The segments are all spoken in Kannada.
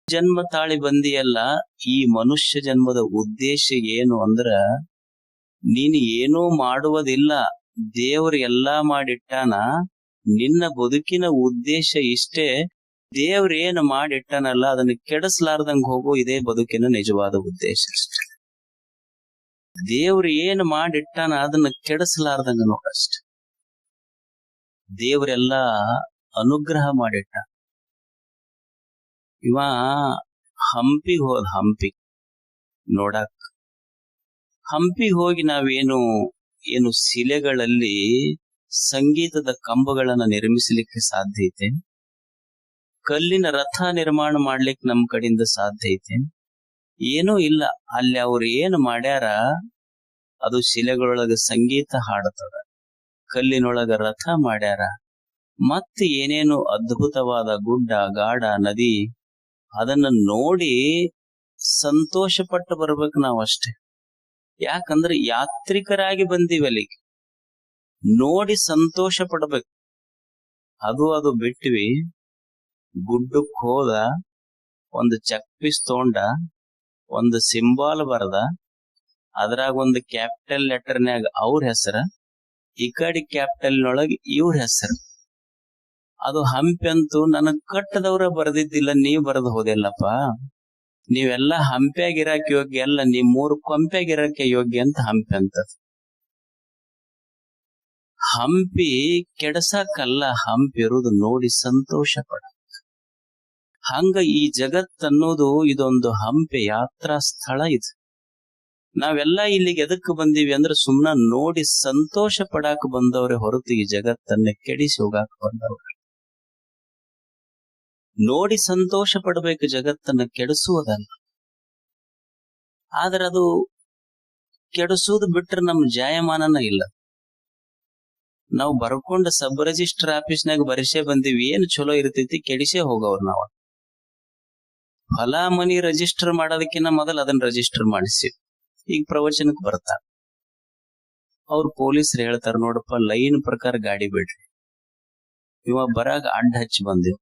ಜನ್ಮ ತಾಳಿ ಬಂದಿಯಲ್ಲ, ಈ ಮನುಷ್ಯ ಜನ್ಮದ ಉದ್ದೇಶ ಏನು ಅಂದ್ರ, ನೀನು ಏನೂ ಮಾಡುವುದಿಲ್ಲ, ದೇವ್ರು ಎಲ್ಲಾ ಮಾಡಿಟ್ಟಾನ. ನಿನ್ನ ಬದುಕಿನ ಉದ್ದೇಶ ಇಷ್ಟೇ. ದೇವ್ರ ಏನು ಮಾಡಿಟ್ಟಾನಲ್ಲ ಅದನ್ನ ಕೆಡಿಸ್ಲಾರ್ದಂಗ್ ಹೋಗೋ, ಇದೇ ಬದುಕಿನ ನಿಜವಾದ ಉದ್ದೇಶ. ದೇವ್ರು ಏನು ಮಾಡಿಟ್ಟಾನ ಅದನ್ನ ಕೆಡಿಸ್ಲಾರ್ದಂಗ ನೋಡಷ್ಟೆ. ದೇವ್ರೆಲ್ಲಾ ಅನುಗ್ರಹ ಮಾಡಿಟ್ಟ. ಇವ ಹಂಪಿಗ್ ಹೋದ, ಹಂಪಿ ನೋಡಾಕ್. ಹಂಪಿಗೆ ಹೋಗಿ ಏನು ಶಿಲೆಗಳಲ್ಲಿ ಸಂಗೀತದ ಕಂಬಗಳನ್ನ ನಿರ್ಮಿಸಲಿಕ್ಕೆ ಸಾಧ್ಯ ಐತೆ? ಕಲ್ಲಿನ ರಥ ನಿರ್ಮಾಣ ಮಾಡ್ಲಿಕ್ಕೆ ನಮ್ ಕಡೆಯಿಂದ ಸಾಧ್ಯ ಐತೆ? ಏನೂ ಇಲ್ಲ. ಅಲ್ಲಿ ಅವ್ರು ಏನು ಮಾಡ್ಯಾರ, ಅದು ಶಿಲೆಗಳೊಳಗ ಸಂಗೀತ ಹಾಡತದ, ಕಲ್ಲಿನೊಳಗ ರಥ ಮಾಡ್ಯಾರ, ಮತ್ತೆ ಏನೇನು ಅದ್ಭುತವಾದ ಗುಡ್ಡ ಗಾಡ ನದಿ, ಅದನ್ನ ನೋಡಿ ಸಂತೋಷ ಪಟ್ಟು ಬರ್ಬೇಕು ನಾವ್ ಅಷ್ಟೇ. ಯಾಕಂದ್ರೆ ಯಾತ್ರಿಕರಾಗಿ ಬಂದೀವಿ, ಅಲ್ಲಿಗೆ ನೋಡಿ ಸಂತೋಷ ಪಡ್ಬೇಕು. ಅದು ಬಿಟ್ವಿ. ಗುಡ್ಡಕ್ ಹೋದ, ಒಂದು ಚೆಕ್ ಪೀಸ್ ತಗೊಂಡ, ಒಂದು ಸಿಂಬಾಲ್ ಬರದ, ಅದ್ರಾಗ ಒಂದು ಕ್ಯಾಪಿಟಲ್ ಲೆಟರ್ನ್ಯಾಗ ಅವ್ರ ಹೆಸರ, ಈ ಕಡೆ ಕ್ಯಾಪಿಟಲ್ನೊಳಗ ಇವ್ರ ಹೆಸರು. ಅದು ಹಂಪಿ ಅಂತೂ ನನಗ್ ಕಟ್ಟದವ್ರ ಬರೆದಿದ್ದಿಲ್ಲ, ನೀವ್ ಬರೆದು ಹೋದೆಲ್ಲಪ್ಪ. ನೀವೆಲ್ಲಾ ಹಂಪಿಯಾಗಿರಾಕ ಯೋಗ್ಯ ಅಲ್ಲ, ನೀವ್ 3 ಕೊಂಪೆಯಾಗಿರಾಕ ಯೋಗ್ಯ ಅಂತ ಹಂಪಿ ಅಂತ. ಹಂಪಿ ಕೆಡಸಾಕಲ್ಲ, ಹಂಪಿ ಇರುವುದು ನೋಡಿ ಸಂತೋಷ ಪಡ. ಹಂಗ ಈ ಜಗತ್ತನ್ನೋದು ಇದೊಂದು ಹಂಪಿ ಯಾತ್ರಾ ಸ್ಥಳ. ಇದು ನಾವೆಲ್ಲಾ ಇಲ್ಲಿಗೆ ಎದಕ್ ಬಂದೀವಿ ಅಂದ್ರೆ ಸುಮ್ನ ನೋಡಿ ಸಂತೋಷ ಪಡಾಕ ಬಂದವ್ರೆ ಹೊರತು ಈ ಜಗತ್ತನ್ನ ಕೆಡಿಸಿ ಹೋಗಾಕ ಬಂದವ್ರೆ. ನೋಡಿ ಸಂತೋಷ ಪಡ್ಬೇಕು, ಜಗತ್ತನ್ನ ಕೆಡಿಸುವುದಲ್ಲ. ಆದ್ರೆ ಅದು ಕೆಡಿಸುವುದು ಬಿಟ್ರೆ ನಮ್ ಜಾಯಮಾನನ ಇಲ್ಲ. ನಾವು ಬರ್ಕೊಂಡ ಸಬ್ ರಿಜಿಸ್ಟರ್ ಆಫೀಸ್ನಾಗ ಬರಿಸೇ ಬಂದೀವಿ, ಏನ್ ಚಲೋ ಇರ್ತೈತಿ, ಕೆಡಿಸೇ ಹೋಗವ್ರು ನಾವು. ಹೊಲ ಮನಿ ರಿಜಿಸ್ಟರ್ ಮಾಡೋದಕ್ಕಿಂತ ಮೊದಲು ಅದನ್ನ ರಿಜಿಸ್ಟರ್ ಮಾಡಿಸಿ ಈಗ ಪ್ರವಚನಕ್ಕೆ ಬರ್ತಾರ. ಅವ್ರು ಪೊಲೀಸರು ಹೇಳ್ತಾರ, ನೋಡಪ್ಪ ಲೈನ್ ಪ್ರಕಾರ ಗಾಡಿ ಬಿಡ್ರಿ. ಇವ ಬರಾಗ ಅಡ್ಡ ಹಚ್ಚಿ ಬಂದಿವ್.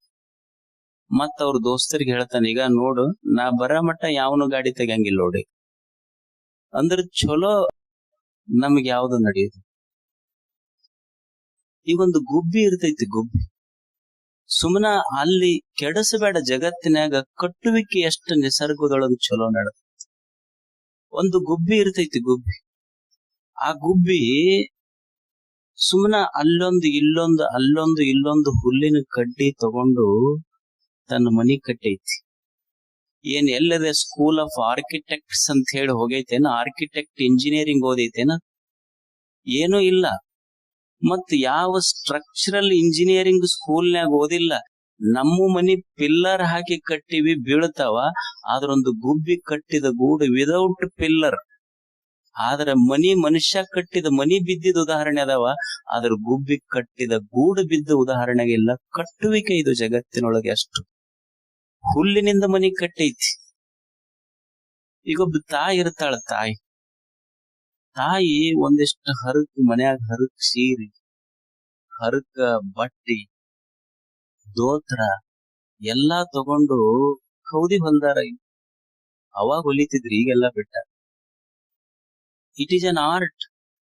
ಮತ್ತ ಅವ್ರ ದೋಸ್ತರಿಗೆ ಹೇಳ್ತಾನ, ಈಗ ನೋಡು ನಾ ಬರ ಮಟ್ಟ ಯಾವನು ಗಾಡಿ ತೆಗಂಗಿಲ್ಲ ನೋಡಿ. ಅಂದ್ರ ಚಲೋ ನಮಗ್ ಯಾವ್ದು ನಡೆಯುದು. ಈಗೊಂದು ಗುಬ್ಬಿ ಇರ್ತೈತಿ, ಗುಬ್ಬಿ ಸುಮ್ಮನ ಅಲ್ಲಿ ಕೆಡಸಬೇಡ. ಜಗತ್ತಿನಾಗ ಕಟ್ಟುವಿಕೆ ಎಷ್ಟು ನಿಸರ್ಗದೊಳಗ ಚಲೋ ನಡೆದ. ಒಂದು ಗುಬ್ಬಿ ಇರ್ತೈತಿ, ಗುಬ್ಬಿ. ಆ ಗುಬ್ಬಿ ಸುಮ್ಮನ ಅಲ್ಲೊಂದು ಇಲ್ಲೊಂದು ಹುಲ್ಲಿನ ಕಡ್ಡಿ ತಗೊಂಡು ತನ್ನ ಮನಿ ಕಟ್ಟೈತಿ. ಏನ್ ಎಲ್ಲದೆ ಸ್ಕೂಲ್ ಆಫ್ ಆರ್ಕಿಟೆಕ್ಟ್ಸ್ ಅಂತ ಹೇಳಿ ಹೋಗೈತೇನ? Architect engineering ಓದೈತೇನ? ಏನೂ ಇಲ್ಲ. ಮತ್ ಯಾವ ಸ್ಟ್ರಕ್ಚರಲ್ ಇಂಜಿನಿಯರಿಂಗ್ ಸ್ಕೂಲ್ನ್ಯಾಗ ಓದಿಲ್ಲ. ನಮ್ಮ ಮನಿ ಪಿಲ್ಲರ್ ಹಾಕಿ ಕಟ್ಟಿವಿ, ಬೀಳ್ತಾವ. ಆದ್ರೊಂದು ಗುಬ್ಬಿ ಕಟ್ಟಿದ ಗೂಡು ವಿದೌಟ್ ಪಿಲ್ಲರ್. ಆದ್ರ ಮನುಷ್ಯ ಕಟ್ಟಿದ ಮನಿ ಬಿದ್ದಿದ ಉದಾಹರಣೆ ಅದಾವ, ಆದ್ರ ಗುಬ್ಬಿ ಕಟ್ಟಿದ ಗೂಡು ಬಿದ್ದ ಉದಾಹರಣೆಗಿಲ್ಲ. ಕಟ್ಟುವಿಕೆ ಇದು ಜಗತ್ತಿನೊಳಗೆ ಅಷ್ಟು. ಹುಲ್ಲಿನಿಂದ ಮನಿ ಕಟ್ಟೈತಿ. ಈಗೊಬ್ಬ ತಾಯಿ ಇರ್ತಾಳ. ತಾಯಿ ಒಂದಿಷ್ಟು ಹರಕ್ ಮನ್ಯಾಗ ಹರಕ್ ಸೀರೆ, ಹರಕ ಬಟ್ಟಿ, ದೋತ್ರ ಎಲ್ಲಾ ತಗೊಂಡು ಕೌದಿ ಹೊಲ್ದಾರ. ಅವಾಗ ಹೊಲಿತಿದ್ರಿ, ಈಗೆಲ್ಲಾ ಬಿಟ್ಟ. It is an art.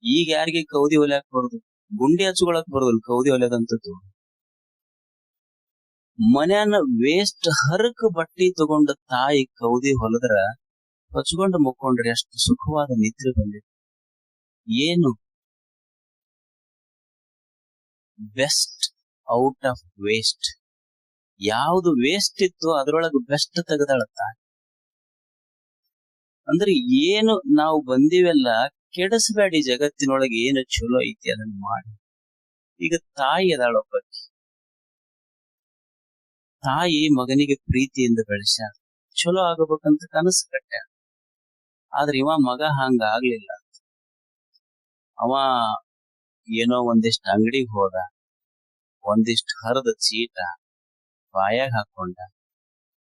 ಈಗ ಯಾರಿಗೆ ಕೌದಿ ಹೊಲ್ಯಾಕ್ ಬರೋದು? ಗುಂಡಿ ಹಚ್ಕೊಳಕ್ ಬರೋದಿಲ್ಲ, ಕೌದಿ ಹೊಲಿಯೋದಂತದ್ದು. ಮನ್ಯಾನ ವೇಸ್ಟ್ ಹರಕ ಬಟ್ಟಿ ತಗೊಂಡ ತಾಯಿ ಕೌದಿ ಹೊಲದ್ರ ಹಚ್ಕೊಂಡು ಮುಕ್ಕೊಂಡ್ರೆ ಎಷ್ಟು ಸುಖವಾದ ನಿದ್ರೆ ಬಂದಿದೆ. ಏನು ಬೆಸ್ಟ್ ಔಟ್ ಆಫ್ ವೇಸ್ಟ್. ಯಾವುದು ವೇಸ್ಟ್ ಇತ್ತು ಅದ್ರೊಳಗೆ ಬೆಸ್ಟ್ ತೆಗೆದಾಳ ತಾಯಿ. ಅಂದ್ರೆ ಏನು ನಾವು ಬಂದಿವೆಲ್ಲ ಕೆಡಿಸಬೇಡಿ. ಜಗತ್ತಿನೊಳಗೆ ಏನು ಚಲೋ ಐತಿ ಅದನ್ನ ಮಾಡಿ. ಈಗ ತಾಯಿ ಅದಾಳೊಬ್ಬಕಿ. ತಾಯಿ ಮಗನಿಗೆ ಪ್ರೀತಿಯಿಂದ ಬೆಳೆಸ್ಯಾಳ, ಚಲೋ ಆಗಬೇಕಂತ ಕನಸು ಕಟ್ಟ್ಯಾಳ. ಆದ್ರೆ ಇವ ಮಗ ಹಂಗ ಆಗ್ಲಿಲ್ಲ. ಅವ ಏನೋ ಒಂದಿಷ್ಟು ಅಂಗಡಿಗೆ ಹೋದ, ಒಂದಿಷ್ಟು ಹರಿದ ಚೀಟ ಬಾಯಾಗ ಹಾಕೊಂಡ,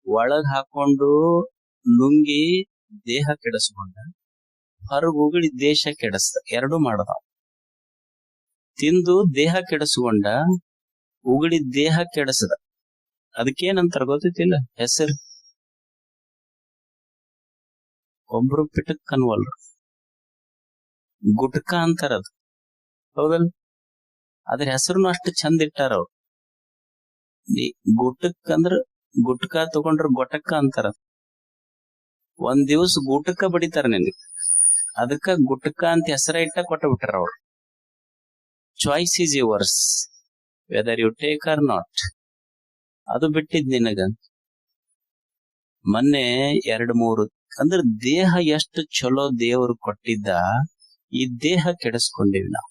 ಒಳಗ್ ಹಾಕೊಂಡು ಲುಂಗಿ ದೇಹ ಕೆಡಿಸ್ಕೊಂಡ, ಹೊರಗ್ ಉಗುಳಿ ದೇಶ ಕೆಡಿಸ್ದ. ಎರಡೂ ಮಾಡ್ದ. ತಿಂದು ದೇಹ ಕೆಡಿಸ್ಕೊಂಡ, ಉಗುಳಿ ದೇಹ ಕೆಡಿಸದ. ಅದಕ್ಕೇನಂತಾರ ಗೊತ್ತಿಲ್ಲ ಹೆಸರು? ಒಬ್ರು ಪಿಟಕ್ ಅನ್ವಲ್ರು. ಗುಟ್ಕ ಅಂತಾರದು, ಹೌದಲ್? ಅದ್ರ ಹೆಸರುನು ಅಷ್ಟು ಚಂದ ಇಟ್ಟಾರ ಅವ್ರು. ಗುಟಕ್ ಅಂದ್ರ ಗುಟ್ಕ ತಗೊಂಡ್ರ ಗೊಟಕ್ಕ ಅಂತಾರ. ಒಂದ್ ದಿವ್ಸ ಗುಟಕ ಬಡಿತಾರ ನಿನ್ಗೆ, ಅದಕ್ಕ ಗುಟ್ಕ ಅಂತ ಹೆಸರ ಇಟ್ಟ ಕೊಟ್ಟ ಬಿಟ್ಟಾರ ಅವ್ರು. Choice is yours, whether you take or not. ಅದು ಬಿಟ್ಟಿದ್ ನಿನಗ. ಮೊನ್ನೆ 2-3 ಅಂದ್ರೆ ದೇಹ ಎಷ್ಟು ಚಲೋ ದೇವರು ಕೊಟ್ಟಿದ್ದ, ಈ ದೇಹ ಕೆಡಿಸ್ಕೊಂಡಿವಿ ನಾವು.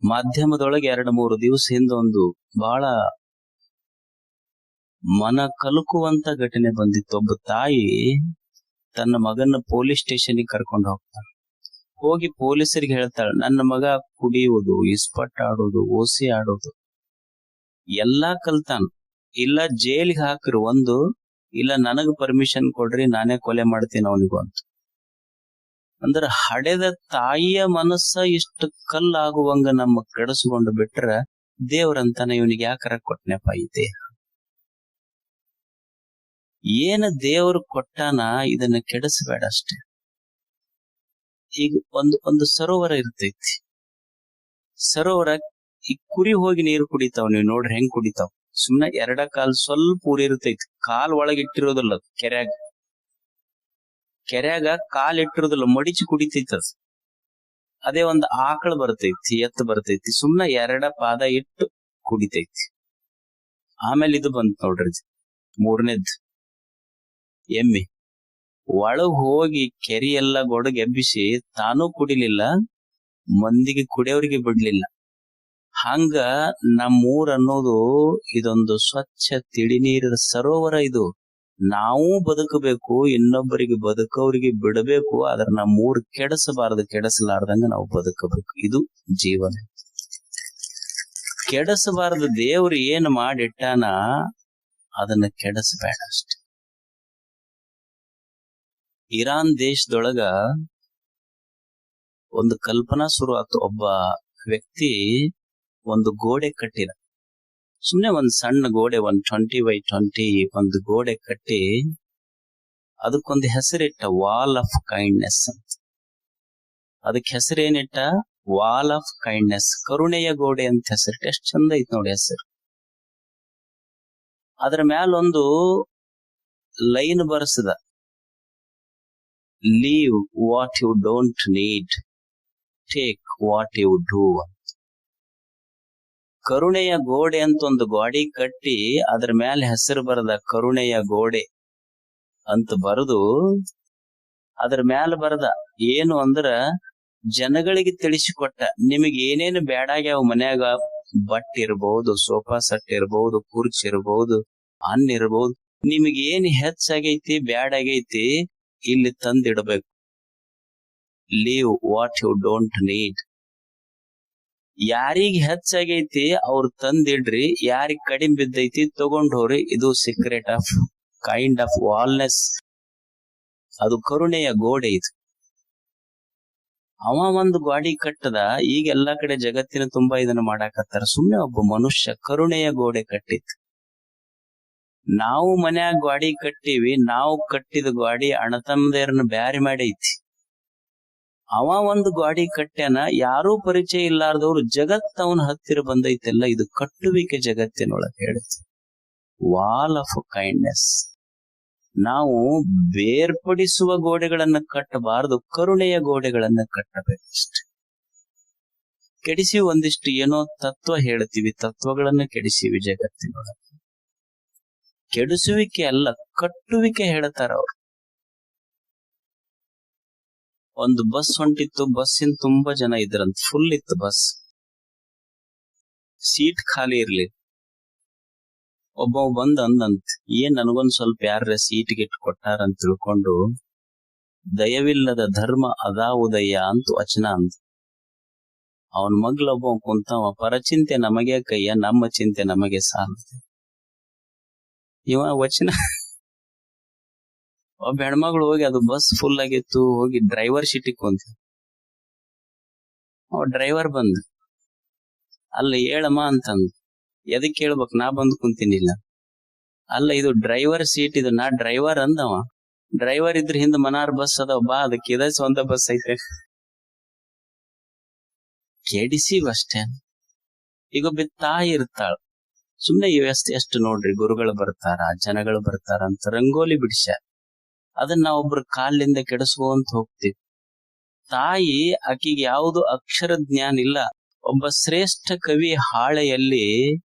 ಮಾಧ್ಯಮದೊಳಗೆ 2-3 ದಿವಸ ಹಿಂದೊಂದು ಬಹಳ ಮನ ಕಲಕುವಂತ ಘಟನೆ ಬಂದಿತ್ತು. ಒಬ್ಬ ತಾಯಿ ತನ್ನ ಮಗನ ಪೊಲೀಸ್ ಸ್ಟೇಷನ್ಗೆ ಕರ್ಕೊಂಡು ಹೋಗ್ತಾಳೆ. ಹೋಗಿ ಪೊಲೀಸರಿಗೆ ಹೇಳ್ತಾಳೆ, ನನ್ನ ಮಗ ಕುಡಿಯುವುದು, ಇಸ್ಪಟ್ ಆಡೋದು, ಓಸಿ ಆಡೋದು ಎಲ್ಲಾ ಕಲ್ತಾನ. ಇಲ್ಲ ಜೈಲಿಗೆ ಹಾಕ್ರಿ ಒಂದು, ಇಲ್ಲ ನನಗ್ ಪರ್ಮಿಷನ್ ಕೊಡ್ರಿ, ನಾನೇ ಕೊಲೆ ಮಾಡ್ತೀನಿ ಅವನಿಗೂ ಅಂತ. ಅಂದ್ರ ಹಡೆದ ತಾಯಿಯ ಮನಸ್ಸ ಇಷ್ಟು ಕಲ್ಲಾಗುವಂಗ ನಮ್ಮ ಕೆಡಿಸ್ಕೊಂಡು ಬಿಟ್ರ, ದೇವ್ರಂತಾನೆ ಇವನಿಗೆ ಯಾಕರ ಕೊಟ್ನೆಪ್ಪ ಈ ದೇಹ. ಏನ ದೇವರು ಕೊಟ್ಟಾನ, ಇದನ್ನ ಕೆಡಿಸಬೇಡ ಅಷ್ಟೇ. ಈಗ ಒಂದು ಸರೋವರ ಇರ್ತೈತಿ. ಸರೋವರ ಈ ಕುರಿ ಹೋಗಿ ನೀರು ಕುಡಿತಾವ್, ನೀವ್ ನೋಡ್ರಿ ಹೆಂಗ್ ಕುಡಿತಾವ್. ಸುಮ್ನೆ ಎರಡ ಕಾಲ್ ಸ್ವಲ್ಪ ಊರಿ ಇರ್ತೈತಿ, ಕಾಲ್ ಒಳಗಿಟ್ಟಿರೋದಿಲ್ಲ. ಕೆರ್ಯಾಗ ಕಾಲ್ ಇಟ್ಟಿರೋದಿಲ್ಲ, ಮಡಿಚಿ ಕುಡಿತೈತದ. ಅದೇ ಒಂದ್ ಆಕಳ ಬರ್ತೈತಿ, ಎತ್ತು ಬರ್ತೈತಿ, ಸುಮ್ನೆ 2 ಪಾದ ಇಟ್ಟು ಕುಡಿತೈತಿ. ಆಮೇಲೆ ಇದು ಬಂತ ನೋಡ್ರಿ, 3ನೇದ್ ಎಮ್ಮಿ. ಒಳಗ್ ಹೋಗಿ ಕೆರಿ ಎಲ್ಲ ಗೊಡಗ್ ಎಬ್ಬಿಸಿ ತಾನೂ ಕುಡಿಲಿಲ್ಲ, ಮಂದಿಗೆ ಕುಡಿಯೋರಿಗೆ ಬಿಡ್ಲಿಲ್ಲ. ಹಂಗ ನಮ್ಮೂರ್ ಅನ್ನೋದು ಇದೊಂದು ಸ್ವಚ್ಛ ತಿಳಿ ನೀರಿನ ಸರೋವರ. ಇದು ನಾವು ಬದುಕಬೇಕು, ಇನ್ನೊಬ್ಬರಿಗೆ ಬದುಕೋರಿಗೆ ಬಿಡಬೇಕು, ಆದ್ರೆ ನಮ್ಮೂರ್ ಕೆಡಿಸಬಾರದು, ಕೆಡಿಸಲಾರ್ದಂಗ ನಾವು ಬದುಕಬೇಕು. ಇದು ಜೀವನ. ಕೆಡಿಸಬಾರದು. ದೇವ್ರು ಏನ್ ಮಾಡಿಟ್ಟಾನ ಅದನ್ನ ಕೆಡಿಸಬೇಡ ಅಷ್ಟೆ. ಇರಾನ್ ದೇಶದೊಳಗ ಒಂದು ಕಲ್ಪನಾ ಶುರು ಆಯ್ತು. ಒಬ್ಬ ವ್ಯಕ್ತಿ ಒಂದು ಗೋಡೆ ಕಟ್ಟಿದ, ಸುಮ್ನೆ ಒಂದ್ ಸಣ್ಣ ಗೋಡೆ, 120x20 ಒಂದು ಗೋಡೆ ಕಟ್ಟಿ ಅದಕ್ಕೊಂದು ಹೆಸರಿಟ್ಟ, ವಾಲ್ ಆಫ್ ಕೈಂಡ್ನೆಸ್ ಅಂತ. ಅದಕ್ಕೆ ಹೆಸರೇನಿಟ್ಟ? ವಾಲ್ ಆಫ್ ಕೈಂಡ್ನೆಸ್, ಕರುಣೆಯ ಗೋಡೆ ಅಂತ ಹೆಸರಿಟ್ಟ. ಎಷ್ಟ್ ಚಂದ ಐತ್ ನೋಡಿ ಹೆಸರು. ಅದ್ರ ಮ್ಯಾಲೊಂದು ಲೈನ್ ಬರ್ಸದ, leave what you don't need, take what you do. ಕರುಣೆಯ ಗೋಡೆ ಅಂತ ಒಂದು ಗೋಡೆ ಕಟ್ಟಿ ಅದ್ರ ಮ್ಯಾಲ ಹೆಸರು ಬರದ, ಕರುಣೆಯ ಗೋಡೆ ಅಂತ ಬರೆದು ಅದ್ರ ಮ್ಯಾಲ ಬರದ ಏನು ಅಂದ್ರ, ಜನಗಳಿಗೆ ತಿಳಿಸಿಕೊಟ್ಟ, ನಿಮಗೆ ಏನೇನು ಬ್ಯಾಡಾಗ್ಯಾವ ಮನ್ಯಾಗ, ಬಟ್ ಇರ್ಬಹುದು, ಸೋಫಾ ಸೆಟ್ ಇರ್ಬಹುದು, ಕುರ್ಚಿ ಇರ್ಬಹುದು, ಅನ್ನ ಇರ್ಬಹುದು, ನಿಮಗೆ ಏನ್ ಹೆಚ್ಚಾಗೈತಿ ಬ್ಯಾಡಾಗೈತಿ ಇಲ್ಲಿ ತಂದಿಡಬೇಕು. Leave what you don't need. ಯಾರಿಗ್ ಹೆಚ್ಚಾಗೈತಿ ಅವ್ರು ತಂದಿಡ್ರಿ, ಯಾರಿಗ್ ಕಡಿಮೆ ಬಿದ್ದೈತಿ ತಗೊಂಡ್ ಹೋಗ್ರಿ. ಇದು ಸೀಕ್ರೆಟ್ ಆಫ್ ಕೈಂಡ್ ಆಫ್ ವಾಲ್ನೆಸ್. ಅದು ಕರುಣೆಯ ಗೋಡೆ. ಇದು ಅವ ಒಂದು ಗಾಡಿ ಕಟ್ಟದ. ಈಗ ಎಲ್ಲಾ ಕಡೆ ಜಗತ್ತಿನ ತುಂಬಾ ಇದನ್ನ ಮಾಡಾಕತ್ತಾರ. ಸುಮ್ನೆ ಒಬ್ಬ ಮನುಷ್ಯ ಕರುಣೆಯ ಗೋಡೆ ಕಟ್ಟಿತ್ತು. ನಾವು ಮನ್ಯಾಗ ಗಾಡಿ ಕಟ್ಟಿವಿ, ನಾವು ಕಟ್ಟಿದ ಗಾಡಿ ಅಣ್ಣತಮ್ಮದೇರನ್ನ ಬ್ಯಾರಿ ಮಾಡೈತಿ. ಅವ ಒಂದು ಗಾಡಿ ಕಟ್ಟ್ಯಾನ, ಯಾರೂ ಪರಿಚಯ ಇಲ್ಲಾರ್ದವ್ರು ಜಗತ್ ಅವನ ಹತ್ತಿರ ಬಂದೈತೆಲ್ಲ. ಇದು ಕಟ್ಟುವಿಕೆ ಜಗತ್ತಿನೊಳಗೆ ಹೇಳುತ್ತೆ, ವಾಲ್ ಆಫ್ ಕೈಂಡ್ನೆಸ್. ನಾವು ಬೇರ್ಪಡಿಸುವ ಗೋಡೆಗಳನ್ನ ಕಟ್ಟಬಾರದು, ಕರುಣೆಯ ಗೋಡೆಗಳನ್ನ ಕಟ್ಟಬೇಕಷ್ಟೆ. ಕೆಡಿಸಿ ಒಂದಿಷ್ಟು ಏನೋ ತತ್ವ ಹೇಳ್ತೀವಿ, ತತ್ವಗಳನ್ನ ಕೆಡಿಸಿವಿ ಜಗತ್ತಿನೊಳಗೆ. ಕೆಡಿಸುವಿಕೆ ಅಲ್ಲ, ಕಟ್ಟುವಿಕೆ ಹೇಳ್ತಾರ ಅವ್ರು. ಒಂದು ಬಸ್ ಹೊಂಟಿತ್ತು, ಬಸ್ಸಿನ ತುಂಬಾ ಜನ ಇದ್ರಂತ, ಫುಲ್ ಇತ್ತು ಬಸ್, ಸೀಟ್ ಖಾಲಿ ಇರ್ಲಿ. ಒಬ್ಬ ಬಂದ್ ಅಂದಂತ, ಏನ್ ನನಗೊಂದ್ ಸ್ವಲ್ಪ ಯಾರ ಸೀಟ್ಗೆ ಇಟ್ಟು ಕೊಟ್ಟಾರ ಅಂತ ತಿಳ್ಕೊಂಡು, ದಯವಿಲ್ಲದ ಧರ್ಮ ಅದಾವುದಯ್ಯ ಅಂತ ವಚನ ಅಂತ. ಅವನ್ ಮಗ್ಲೊಬ್ಬ ಕುಂತವ, ಪರಚಿಂತೆ ನಮಗೆ ಕಯ್ಯ, ನಮ್ಮ ಚಿಂತೆ ನಮಗೆ ಸಾಲದು. ಇವ ವಚನ. ಒಬ್ಬ ಹೆಣ್ಮಗಳು ಹೋಗಿ, ಅದು ಬಸ್ ಫುಲ್ ಆಗಿತ್ತು, ಹೋಗಿ ಡ್ರೈವರ್ ಸೀಟಿಗೆ ಕುಂತ. ಅವ ಡ್ರೈವರ್ ಬಂದ, ಅಲ್ಲ ಹೇಳಮ್ಮ ಅಂತಂದ. ಎದಕ್ ಹೇಳ್ಬೇಕು, ನಾ ಬಂದು ಕುಂತೀನಿಲ್ಲ. ಅಲ್ಲ ಇದು ಡ್ರೈವರ್ ಸೀಟ್, ಇದು ನಾ ಡ್ರೈವರ್ ಅಂದವ. ಡ್ರೈವರ್ ಇದ್ರ ಹಿಂದ ಮನಾರ್ ಬಸ್ ಅದಾವ, ಬಾ ಅದಕ್ಕೆ ಇದ ಸ್ವಂತ ಬಸ್ ಐತೆ. ಕೆಡಿಸಿವಷ್ಟೇ. ಈಗ ಒಬ್ಬ ತಾಯಿ ಇರ್ತಾಳ, ಸುಮ್ನೆ ಎಷ್ಟು ನೋಡ್ರಿ, ಗುರುಗಳು ಬರ್ತಾರ, ಜನಗಳು ಬರ್ತಾರ ಅಂತ ರಂಗೋಲಿ ಬಿಡಿಸ್ಯಾರ, ಅದನ್ನ ನಾವೊಬ್ರು ಕಾಲಿಂದ ಕೆಡಿಸ್ಕೊಂತ ಹೋಗ್ತೀವಿ. ತಾಯಿ ಆಕಿಗೆ ಯಾವುದು ಅಕ್ಷರ ಜ್ಞಾನ ಇಲ್ಲ. ಒಬ್ಬ ಶ್ರೇಷ್ಠ ಕವಿ ಹಾಳೆಯಲ್ಲಿ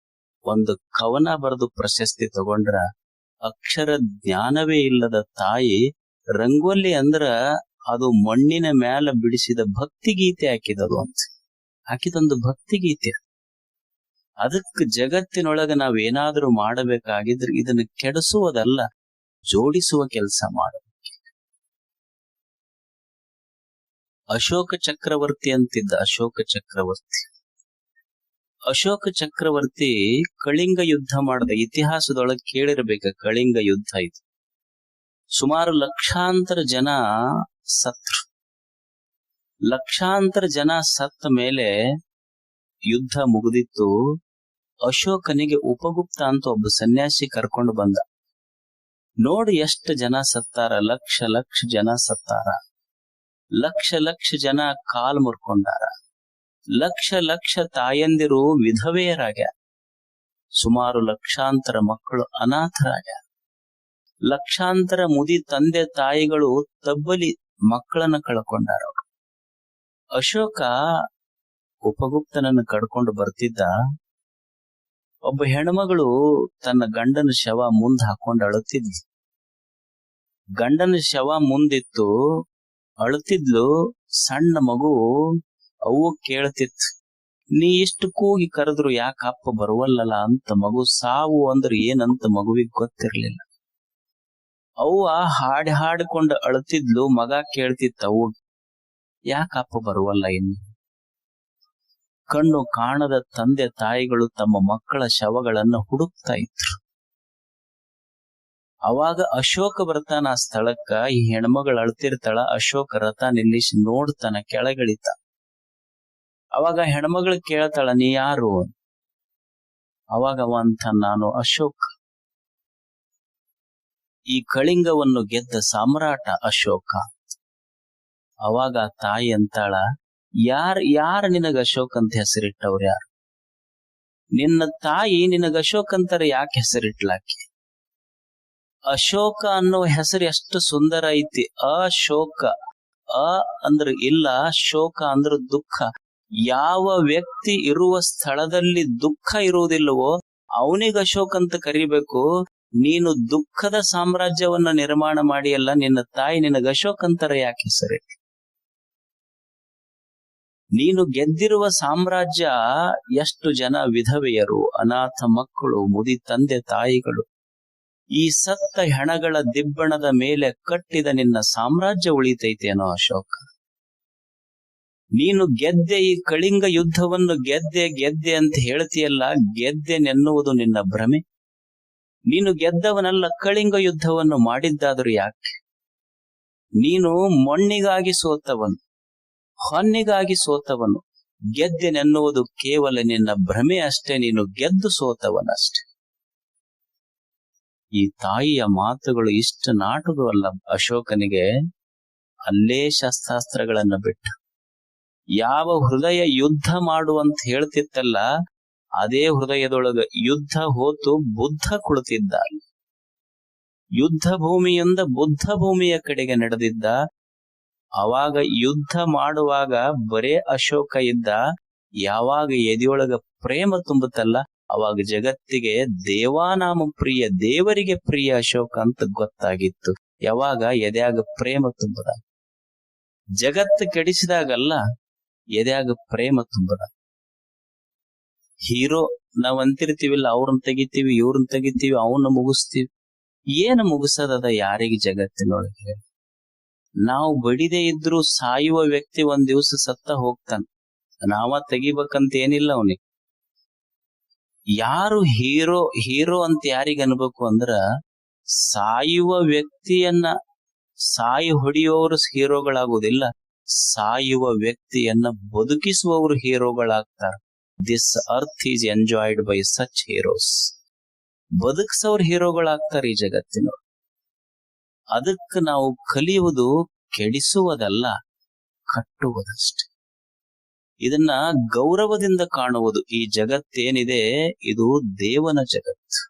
ಒಂದು ಕವನ ಬರೆದು ಪ್ರಶಸ್ತಿ ತಗೊಂಡ್ರ, ಅಕ್ಷರ ಜ್ಞಾನವೇ ಇಲ್ಲದ ತಾಯಿ ರಂಗೋಲಿ ಅಂದ್ರ ಅದು ಮಣ್ಣಿನ ಮ್ಯಾಲ ಬಿಡಿಸಿದ ಭಕ್ತಿ ಗೀತೆ ಹಾಕಿದದು ಅಂತ. ಹಾಕಿದೊಂದು ಭಕ್ತಿ ಗೀತೆ. ಅದಕ್ಕೆ ಜಗತ್ತಿನೊಳಗ ನಾವೇನಾದ್ರೂ ಮಾಡಬೇಕಾಗಿದ್ರೆ ಇದನ್ನು ಕೆಡಿಸುವುದಲ್ಲ, ಜೋಡಿಸುವ ಕೆಲಸ ಮಾಡಬೇಕು. ಅಶೋಕ ಚಕ್ರವರ್ತಿ ಅಂತಿದ್ದ. ಅಶೋಕ ಚಕ್ರವರ್ತಿ ಕಳಿಂಗ ಯುದ್ಧ ಮಾಡಿದ. ಇತಿಹಾಸದೊಳಗೆ ಕೇಳಿರ್ಬೇಕ, ಕಳಿಂಗ ಯುದ್ಧ ಇದು. ಸುಮಾರು ಲಕ್ಷಾಂತರ ಜನ ಸತ್ರು. ಲಕ್ಷಾಂತರ ಜನ ಸತ್ತ ಮೇಲೆ ಯುದ್ಧ ಮುಗಿದಿತ್ತು. ಅಶೋಕನಿಗೆ ಉಪಗುಪ್ತ ಅಂತ ಒಬ್ಬ ಸನ್ಯಾಸಿ ಕರ್ಕೊಂಡು ಬಂದ. ನೋಡಿ ಎಷ್ಟು ಜನ ಸತ್ತಾರ, ಲಕ್ಷ ಲಕ್ಷ ಜನ ಸತ್ತಾರ. ಲಕ್ಷ ಲಕ್ಷ ಜನ ಕಾಲ್ ಮುರ್ಕೊಂಡಾರ. ಲಕ್ಷ ಲಕ್ಷ ತಾಯಂದಿರು ವಿಧವೆಯರಾಗ್ಯಾರ. ಸುಮಾರು ಲಕ್ಷಾಂತರ ಮಕ್ಕಳು ಅನಾಥರಾಗ್ಯಾರ. ಲಕ್ಷಾಂತರ ಮುದಿ ತಂದೆ ತಾಯಿಗಳು ತಬ್ಬಲಿ ಮಕ್ಕಳನ್ನ ಕಳ್ಕೊಂಡಾರ. ಅಶೋಕ ಉಪಗುಪ್ತನನ್ನು ಕಡ್ಕೊಂಡು ಬರ್ತಿದ್ದ. ಒಬ್ಬ ಹೆಣ್ಮಗಳು ತನ್ನ ಗಂಡನ ಶವ ಮುಂದ್ ಹಾಕೊಂಡು ಅಳುತ್ತಿದ್ಲು. ಗಂಡನ ಶವ ಮುಂದಿತ್ತು, ಅಳುತ್ತಿದ್ಲು. ಸಣ್ಣ ಮಗು ಅವು ಕೇಳ್ತಿತ್ತು, ನೀ ಇಷ್ಟು ಕೂಗಿ ಕರೆದ್ರು ಯಾಕೆ ಅಪ್ಪ ಬರುವಲ್ಲಲ್ಲ ಅಂತ. ಮಗು ಸಾವು ಅಂದ್ರೆ ಏನಂತ ಮಗುವಿಗೆ ಗೊತ್ತಿರ್ಲಿಲ್ಲ. ಅವ್ವ ಹಾಡಿಕೊಂಡು ಅಳುತ್ತಿದ್ಲು. ಮಗ ಕೇಳ್ತಿತ್ತು ಅವು, ಯಾಕಪ್ಪ ಬರುವಲ್ಲ ಇನ್ನು. ಕಣ್ಣು ಕಾಣದ ತಂದೆ ತಾಯಿಗಳು ತಮ್ಮ ಮಕ್ಕಳ ಶವಗಳನ್ನು ಹುಡುಕ್ತಾ ಇದ್ರು. ಅವಾಗ ಅಶೋಕ ಬರ್ತಾನ ಆ ಸ್ಥಳಕ್ಕ. ಈ ಹೆಣ್ಮಗಳು ಅಳ್ತಿರ್ತಾಳ. ಅಶೋಕ ರಥ ನಿಲ್ಲಿಸಿ ನೋಡ್ತಾನ, ಕೆಳಗಿಳಿತ. ಅವಾಗ ಹೆಣ್ಮಗಳು ಕೇಳ್ತಾಳ, ನೀ ಯಾರು? ಅವಾಗ ಅವ ಅಂತ, ನಾನು ಅಶೋಕ, ಈ ಕಳಿಂಗವನ್ನು ಗೆದ್ದ ಸಾಮ್ರಾಟ ಅಶೋಕ. ಅವಾಗ ತಾಯಿ ಅಂತಾಳ, ಯಾರ ನಿನಗ ಅಶೋಕ್ ಅಂತ ಹೆಸರಿಟ್ಟವ್ರ ಯಾರು? ನಿನ್ನ ತಾಯಿ ನಿನಗ ಅಶೋಕ್ ಅಂತಾರೆ ಯಾಕೆ ಹೆಸರಿಟ್ಲಾಕಿ? ಅಶೋಕ ಅನ್ನೋ ಹೆಸರು ಎಷ್ಟು ಸುಂದರ ಐತಿ. ಅಶೋಕ, ಅಂದ್ರೆ ಇಲ್ಲ, ಶೋಕ ಅಂದ್ರೆ ದುಃಖ. ಯಾವ ವ್ಯಕ್ತಿ ಇರುವ ಸ್ಥಳದಲ್ಲಿ ದುಃಖ ಇರುವುದಿಲ್ಲವೋ ಅವನಿಗೆ ಅಶೋಕ್ ಅಂತ ಕರಿಬೇಕು. ನೀನು ದುಃಖದ ಸಾಮ್ರಾಜ್ಯವನ್ನ ನಿರ್ಮಾಣ ಮಾಡಿಯಲ್ಲ, ನಿನ್ನ ತಾಯಿ ನಿನಗ ಅಶೋಕ್ ಅಂತಾರೆ ಯಾಕೆ ಹೆಸರಿಟ್ಲು? ನೀನು ಗೆದ್ದಿರುವ ಸಾಮ್ರಾಜ್ಯ ಎಷ್ಟು ಜನ ವಿಧವೆಯರು, ಅನಾಥ ಮಕ್ಕಳು, ಮುದಿ ತಂದೆ ತಾಯಿಗಳು, ಈ ಸತ್ತ ಹೆಣಗಳ ದಿಬ್ಬಣದ ಮೇಲೆ ಕಟ್ಟಿದ ನಿನ್ನ ಸಾಮ್ರಾಜ್ಯ ಉಳಿತೈತೇನೋ ಅಶೋಕ. ನೀನು ಗೆದ್ದೆ, ಈ ಕಳಿಂಗ ಯುದ್ಧವನ್ನು ಗೆದ್ದೆ ಅಂತ ಹೇಳ್ತೀಯಲ್ಲ, ಗೆದ್ದೆನೆನ್ನುವುದು ನಿನ್ನ ಭ್ರಮೆ. ನೀನು ಗೆದ್ದವನಲ್ಲ, ಕಳಿಂಗ ಯುದ್ಧವನ್ನು ಮಾಡಿದ್ದಾದರೂ ಯಾಕೆ? ನೀನು ಮಣ್ಣಿಗಾಗಿ ಸೋತವನು, ಹೊನ್ನಿಗಾಗಿ ಸೋತವನು. ಗೆದ್ದೆನೆನ್ನುವುದು ಕೇವಲ ನಿನ್ನ ಭ್ರಮೆ ಅಷ್ಟೇ, ನೀನು ಗೆದ್ದು ಸೋತವನಷ್ಟೇ. ಈ ತಾಯಿಯ ಮಾತುಗಳು ಇಷ್ಟು ನಾಟುವಲ್ಲ ಅಶೋಕನಿಗೆ. ಅಲ್ಲೇ ಶಸ್ತ್ರಾಸ್ತ್ರಗಳನ್ನ ಬಿಟ್ಟ. ಯಾವ ಹೃದಯ ಯುದ್ಧ ಮಾಡುವಂತ ಹೇಳ್ತಿತ್ತಲ್ಲ, ಅದೇ ಹೃದಯದೊಳಗ ಯುದ್ಧ ಹೋತು ಬುದ್ಧ ಕುಳಿತಿದ್ದ. ಯುದ್ಧ ಭೂಮಿಯಿಂದ ಬುದ್ಧ ಭೂಮಿಯ ಕಡೆಗೆ ನಡೆದಿದ್ದ. ಅವಾಗ ಯುದ್ಧ ಮಾಡುವಾಗ ಬರೇ ಅಶೋಕ ಇದ್ದ. ಯಾವಾಗ ಎದೆಯೊಳಗ ಪ್ರೇಮ ತುಂಬುತ್ತಲ್ಲ, ಅವಾಗ ಜಗತ್ತಿಗೆ ದೇವಾನಾಮ ಪ್ರಿಯ, ದೇವರಿಗೆ ಪ್ರಿಯ ಅಶೋಕ ಅಂತ ಗೊತ್ತಾಗಿತ್ತು. ಯಾವಾಗ ಎದೆಯಾಗ ಪ್ರೇಮ ತುಂಬದ. ಜಗತ್ತು ಕೆಡಿಸಿದಾಗಲ್ಲ, ಎದೆಯಾಗ ಪ್ರೇಮ ತುಂಬದ. ಹೀರೋ ನಾವ್ ಅಂತಿರ್ತೀವಿಲ್ಲ, ಅವ್ರನ್ನ ತೆಗಿತೀವಿ, ಇವ್ರನ್ನ ತೆಗಿತೀವಿ, ಅವನ್ನ ಮುಗಿಸ್ತೀವಿ. ಏನು ಮುಗಿಸೋದದ ಯಾರಿಗೆ ಜಗತ್ತಿನೊಳಗೆ? ನಾವು ಬಡಿದೇ ಇದ್ರು ಸಾಯುವ ವ್ಯಕ್ತಿ ಒಂದ್ ದಿವಸ ಸತ್ತ ಹೋಗ್ತಾನ. ನಾವ ತೆಗಿಬೇಕಂತ ಏನಿಲ್ಲ ಅವನಿಗೆ. ಯಾರು ಹೀರೋ ಅಂತ ಯಾರಿಗ ಅನ್ಬೇಕು ಅಂದ್ರ, ಸಾಯುವ ವ್ಯಕ್ತಿಯನ್ನ ಸಾಯಿ ಹೊಡೆಯುವವರು ಹೀರೋಗಳಾಗುವುದಿಲ್ಲ, ಸಾಯುವ ವ್ಯಕ್ತಿಯನ್ನ ಬದುಕಿಸುವವರು ಹೀರೋಗಳಾಗ್ತಾರ. This earth is enjoyed by such heroes. ಬದುಕ್ಸವ್ರ ಹೀರೋಗಳಾಗ್ತಾರೆ ಈ ಜಗತ್ತಿನವ್ರು. ಅದಕ್ಕೆ ನಾವು ಕಲಿಯುವುದು ಕೆಡಿಸುವುದಲ್ಲ, ಕಟ್ಟುವುದಷ್ಟೆ. ಇದನ್ನ ಗೌರವದಿಂದ ಕಾಣುವುದು. ಈ ಜಗತ್ತೇನಿದೆ ಇದು ದೇವನ ಜಗತ್ತು.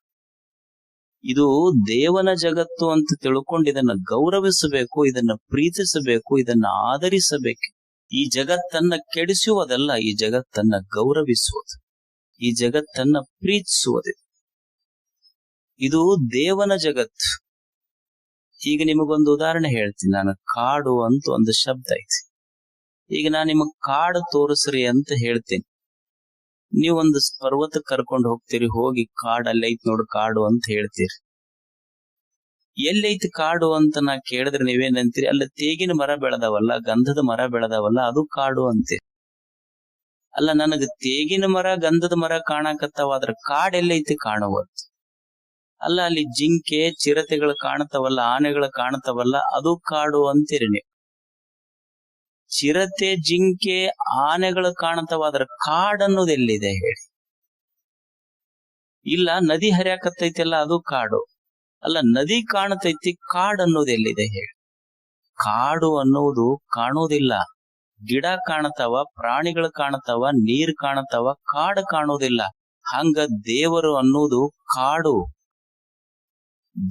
ಇದು ದೇವನ ಜಗತ್ತು ಅಂತ ತಿಳ್ಕೊಂಡು ಇದನ್ನ ಗೌರವಿಸಬೇಕು, ಇದನ್ನ ಪ್ರೀತಿಸಬೇಕು, ಇದನ್ನ ಆದರಿಸಬೇಕು. ಈ ಜಗತ್ತನ್ನ ಕೆಡಿಸುವುದಲ್ಲ, ಈ ಜಗತ್ತನ್ನ ಗೌರವಿಸುವುದು, ಈ ಜಗತ್ತನ್ನ ಪ್ರೀತಿಸುವುದು. ಇದು ದೇವನ ಜಗತ್ತು. ಈಗ ನಿಮಗೊಂದು ಉದಾಹರಣೆ ಹೇಳ್ತೀನಿ ನಾನು. ಕಾಡು ಅಂತ ಒಂದು ಶಬ್ದ ಐತಿ. ಈಗ ನಾನು ನಿಮಗ್ ಕಾಡು ತೋರಿಸ್ರಿ ಅಂತ ಹೇಳ್ತೀನಿ. ನೀವೊಂದು ಪರ್ವತಕ್ಕೆ ಕರ್ಕೊಂಡು ಹೋಗ್ತೀರಿ, ಹೋಗಿ ಕಾಡು ಅಲ್ಲೈತಿ ನೋಡು ಕಾಡು ಅಂತ ಹೇಳ್ತೀರಿ. ಎಲ್ಲೈತಿ ಕಾಡು ಅಂತ ನಾ ಕೇಳಿದ್ರೆ ನೀವೇನಂತೀರಿ? ಅಲ್ಲ ತೇಗಿನ ಮರ ಬೆಳೆದವಲ್ಲ, ಗಂಧದ ಮರ ಬೆಳೆದವಲ್ಲ, ಅದು ಕಾಡು ಅಂತೀರಿ. ಅಲ್ಲ, ನನಗ ತೇಗಿನ ಮರ ಗಂಧದ ಮರ ಕಾಣಕತ್ತಾವ, ಅದ್ರ ಕಾಡ್ ಎಲ್ಲೈತಿ ಕಾಣುವಂತ. ಅಲ್ಲ, ಅಲ್ಲಿ ಜಿಂಕೆ ಚಿರತೆಗಳು ಕಾಣ್ತಾವಲ್ಲ, ಆನೆಗಳು ಕಾಣ್ತಾವಲ್ಲ, ಅದು ಕಾಡು ಅಂತೀರಿ ನೀವು. ಚಿರತೆ ಜಿಂಕೆ ಆನೆಗಳು ಕಾಣ್ತಾವ, ಅದ್ರ ಕಾಡ್ ಅನ್ನೋದು ಎಲ್ಲಿದೆ ಹೇಳಿ? ಇಲ್ಲ, ನದಿ ಹರಿಯಾಕತ್ತೈತಿಲ್ಲ, ಅದು ಕಾಡು. ಅಲ್ಲ, ನದಿ ಕಾಣತೈತಿ, ಕಾಡ್ ಅನ್ನೋದು ಎಲ್ಲಿದೆ ಹೇಳಿ? ಕಾಡು ಅನ್ನೋದು ಕಾಣೋದಿಲ್ಲ. ಗಿಡ ಕಾಣ್ತಾವ, ಪ್ರಾಣಿಗಳು ಕಾಣ್ತಾವ, ನೀರ್ ಕಾಣ್ತಾವ, ಕಾಡು ಕಾಣೋದಿಲ್ಲ. ಹಂಗ ದೇವರು ಅನ್ನೋದು ಕಾಡು.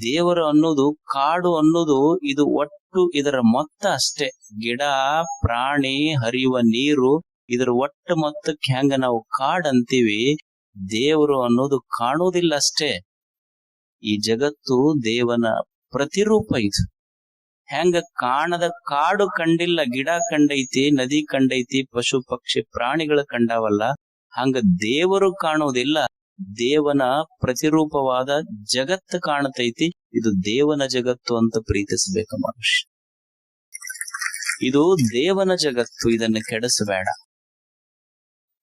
ದೇವರು ಅನ್ನೋದು ಕಾಡು ಅನ್ನೋದು ಇದು ಒಟ್ಟು ಇದರ ಮೊತ್ತ ಅಷ್ಟೇ. ಗಿಡ, ಪ್ರಾಣಿ, ಹರಿಯುವ ನೀರು, ಇದರ ಒಟ್ಟು ಮೊತ್ತಕ್ಕೆ ಹೆಂಗ ನಾವು ಕಾಡ್ ಅಂತೀವಿ, ದೇವರು ಅನ್ನೋದು ಕಾಣೋದಿಲ್ಲ ಅಷ್ಟೇ. ಈ ಜಗತ್ತು ದೇವನ ಪ್ರತಿರೂಪ. ಇದು ಹೆಂಗ ಕಾಣದ ಕಾಡು ಕಂಡಿಲ್ಲ, ಗಿಡ ಕಂಡೈತಿ, ನದಿ ಕಂಡೈತಿ, ಪಶು ಪಕ್ಷಿ ಪ್ರಾಣಿಗಳು ಕಂಡವಲ್ಲ, ಹಂಗ ದೇವರು ಕಾಣೋದಿಲ್ಲ. ದೇವನ ಪ್ರತಿರೂಪವಾದ ಜಗತ್ತು ಕಾಣತೈತಿ. ಇದು ದೇವನ ಜಗತ್ತು ಅಂತ ಪ್ರೀತಿಸಬೇಕು ಮನುಷ್ಯ. ಇದು ದೇವನ ಜಗತ್ತು, ಇದನ್ನು ಕೆಡಿಸಬೇಡ.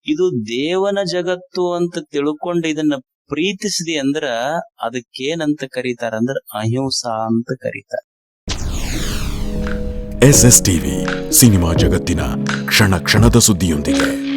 ಇದು ದೇವನ ಜಗತ್ತು ಅಂತ ತಿಳ್ಕೊಂಡು ಇದನ್ನ ಪ್ರೀತಿಸಿದಿ ಅಂದ್ರ ಅದಕ್ಕೇನಂತ ಕರೀತಾರಂದ್ರ ಅಹಿಂಸಾ ಅಂತ ಕರೀತಾರ. SS ಟಿವಿ, ಸಿನಿಮಾ ಜಗತ್ತಿನ ಕ್ಷಣ ಕ್ಷಣದ ಸುದ್ದಿಯೊಂದಿಗೆ.